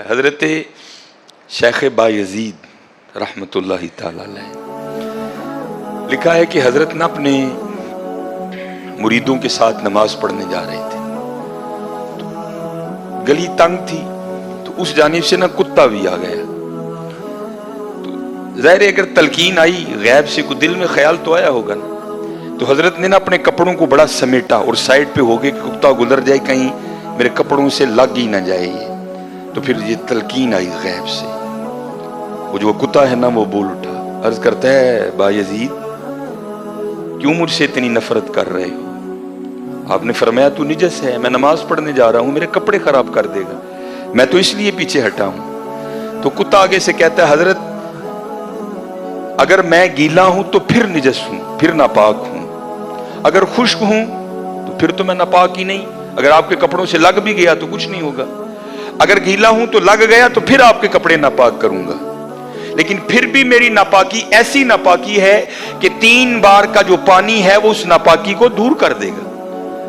حضرت شیخ بایزید رحمتُ اللہ تعالی علیہ لکھا ہے کہ حضرت نے اپنے مریدوں کے ساتھ نماز پڑھنے جا رہے تھے، تو گلی تنگ تھی، تو اس جانب سے نہ کتا بھی آ گیا۔ تو ظاہر ہے اگر تلقین آئی غیب سے کوئی دل میں خیال تو آیا ہوگا نا، تو حضرت نے نا اپنے کپڑوں کو بڑا سمیٹا اور سائڈ پہ ہو گئے کہ کتا گزر جائے کہیں میرے کپڑوں سے لگ ہی نہ جائے یہ۔ تو پھر یہ تلقین آئی غیب سے، وہ جو کتا ہے نا وہ بول اٹھا، عرض کرتا ہے بایزید کیوں مجھ سے اتنی نفرت کر رہے ہو؟ آپ نے فرمایا تو نجس ہے، میں نماز پڑھنے جا رہا ہوں، میرے کپڑے خراب کر دے گا، میں تو اس لیے پیچھے ہٹا ہوں۔ تو کتا آگے سے کہتا ہے حضرت اگر میں گیلا ہوں تو پھر نجس ہوں، پھر ناپاک ہوں، اگر خشک ہوں تو پھر تو میں ناپاک ہی نہیں، اگر آپ کے کپڑوں سے لگ بھی گیا تو کچھ نہیں ہوگا، اگر گیلا ہوں تو لگ گیا تو پھر آپ کے کپڑے ناپاک کروں گا، لیکن پھر بھی میری ناپاکی ایسی ناپاکی ہے کہ 3 بار کا جو پانی ہے وہ اس ناپاکی کو دور کر دے گا۔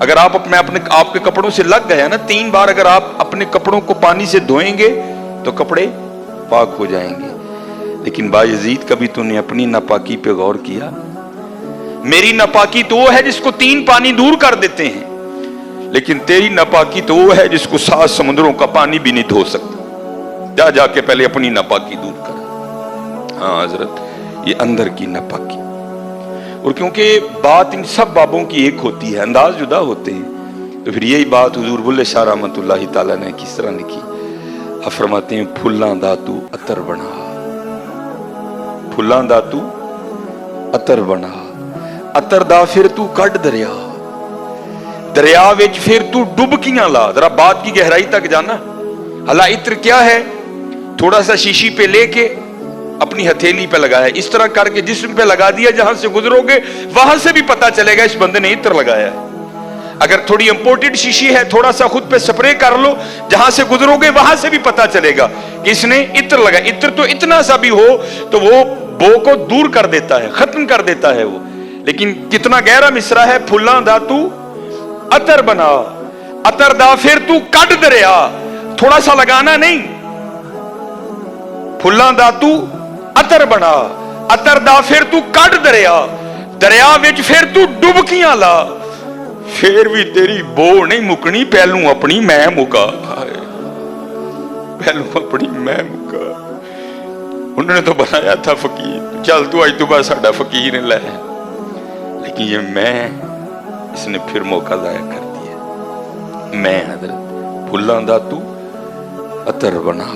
اگر آپ کے کپڑوں سے لگ گیا نا 3 بار، اگر آپ اپنے کپڑوں کو پانی سے دھوئیں گے تو کپڑے پاک ہو جائیں گے۔ لیکن بایزید کبھی تو نے اپنی ناپاکی پہ غور کیا؟ میری ناپاکی تو وہ ہے جس کو 3 پانی دور کر دیتے ہیں، لیکن تیری ناپاکی تو وہ ہے جس کو 7 سمندروں کا پانی بھی نہیں دھو سکتا۔ جا کے پہلے اپنی ناپاکی دور کر۔ ہاں حضرت یہ اندر کی ناپاکی، اور کیونکہ بات ان سب بابوں کی ایک ہوتی ہے، انداز جدا ہوتے ہیں، تو پھر یہی بات حضور بلے شاہ رحمت اللہ تعالیٰ نے کس طرح لکھی؟ آپ فرماتے ہیں پھلاں دا تو عطر بنا، پھلاں دا تو عطر بنا، عطر دا پھر تو کڈ دریا، دریا وچ پھر تو ڈبکیاں لا۔ ذرا بات کی گہرائی تک جانا۔ حالا عطر کیا ہے؟ تھوڑا سا شیشی پہ لے کے اپنی ہتھیلی پہ لگایا، اس طرح کر کے جسم پہ لگا دیا، جہاں سے گزرو گے وہاں سے بھی پتا چلے گا اس بندے نے عطر لگایا ہے۔ اگر تھوڑی امپورٹڈ شیشی ہے تھوڑا سا خود پہ سپرے کر لو، جہاں سے گزرو گے وہاں سے بھی پتا چلے گا کہ اس نے عطر لگایا۔ عطر تو اتنا سا بھی ہو تو وہ بو کو دور کر دیتا ہے، ختم کر دیتا ہے وہ، لیکن کتنا گہرا مصرع ہے، پھلاں دا تو عطر بنا، عطر دا پھر تو کڈ دریا، تھوڑا سا لگانا نہیں، پھلاں دا تو عطر بنا، عطر دا پھر تو کڈ دریا، دریا وچ پھر تو ڈبکیاں لا، پھر بھی تیری بو نہیں مکنی، پہلوں اپنی میں مکا، پہلوں اپنی میں مکا۔ انہوں نے تو بنایا تھا فقیر، چل تو آج تو بعد ساڈا فقیر لے، لیکن یہ میں اس نے پھر موقع ضائع کر دیا۔ میں حضرت پھلاں دا تو عطر بنا،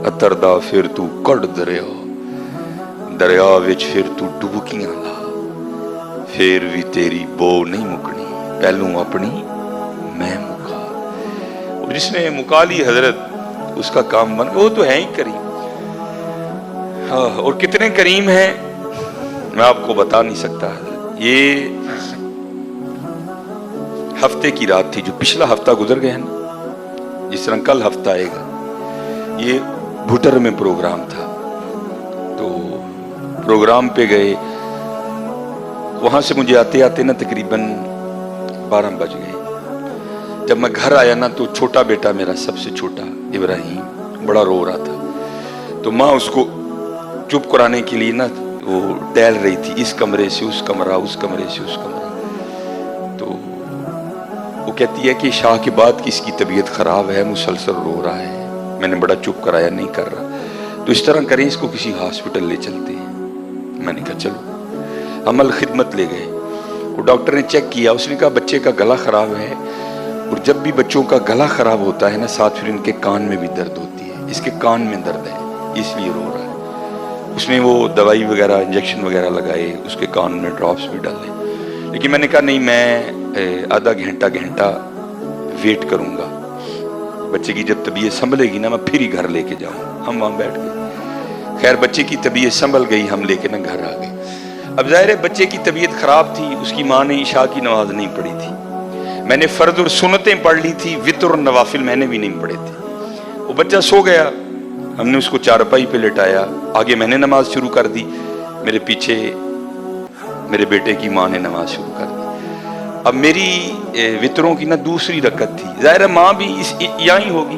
عطر دا پھر تو کڈ دریا، دریا وچ پھر تو ڈبکیاں لا، پھر بھی تیری بو نہیں مکنی، پہلوں اپنی میں مکا۔ اور جس نے مکا لی حضرت اس کا کام بن گیا، وہ تو ہے ہی کریم۔ اور کتنے کریم ہیں میں آپ کو بتا نہیں سکتا حضرت۔ یہ ہفتے کی رات تھی، جو پچھلا ہفتہ گزر گیا نا، جس طرح کل ہفتہ آئے گا، یہ بھٹر میں پروگرام تھا، تو پروگرام پہ گئے، وہاں سے مجھے آتے آتے نا تقریباً 12 بج گئے۔ جب میں گھر آیا نا تو چھوٹا بیٹا میرا، سب سے چھوٹا ابراہیم، بڑا رو رہا تھا، تو ماں اس کو چپ کرانے کے لیے نا وہ ٹہل رہی تھی، اس کمرے سے اس کمرہ، اس کمرے سے اس کمرہ، تو وہ کہتی ہے کہ شاہ کے بعد کس کی طبیعت خراب ہے، مسلسل رو رہا ہے، میں نے بڑا چپ کرایا، نہیں کر رہا، تو اس طرح کریں اس کو کسی ہاسپٹل لے چلتے ہیں۔ میں نے کہا چلو، عمل خدمت لے گئے، وہ ڈاکٹر نے چیک کیا، اس نے کہا بچے کا گلا خراب ہے، اور جب بھی بچوں کا گلا خراب ہوتا ہے نا ساتھ پھر ان کے کان میں بھی درد ہوتی ہے، اس کے کان میں درد ہے اس لیے رو رہا ہے۔ اس نے وہ دوائی وغیرہ انجیکشن وغیرہ لگائے، اس کے کان میں ڈراپس بھی ڈالے، لیکن میں نے کہا نہیں، میں آدھا گھنٹہ ویٹ کروں گا، بچے کی جب طبیعت سنبھلے گی نا میں پھر ہی گھر لے کے جاؤں۔ ہم وہاں بیٹھ گئے، خیر بچے کی طبیعت سنبھل گئی، ہم لے کے نا گھر آ گئے۔ اب ظاہر ہے بچے کی طبیعت خراب تھی، اس کی ماں نے عشاء کی نماز نہیں پڑھی تھی، میں نے فرض اور سنتیں پڑھ لی تھی، وتر اور نوافل میں نے بھی نہیں پڑھے تھے۔ وہ بچہ سو گیا، ہم نے اس کو چارپائی پہ لٹایا، آگے میں نے نماز شروع کر دی، میرے پیچھے میرے بیٹے کی ماں نے نماز شروع کر دی۔ اب میری وتروں کی نا دوسری رکعت تھی، ظاہر ہے ماں بھی یہاں ہی ہوگی،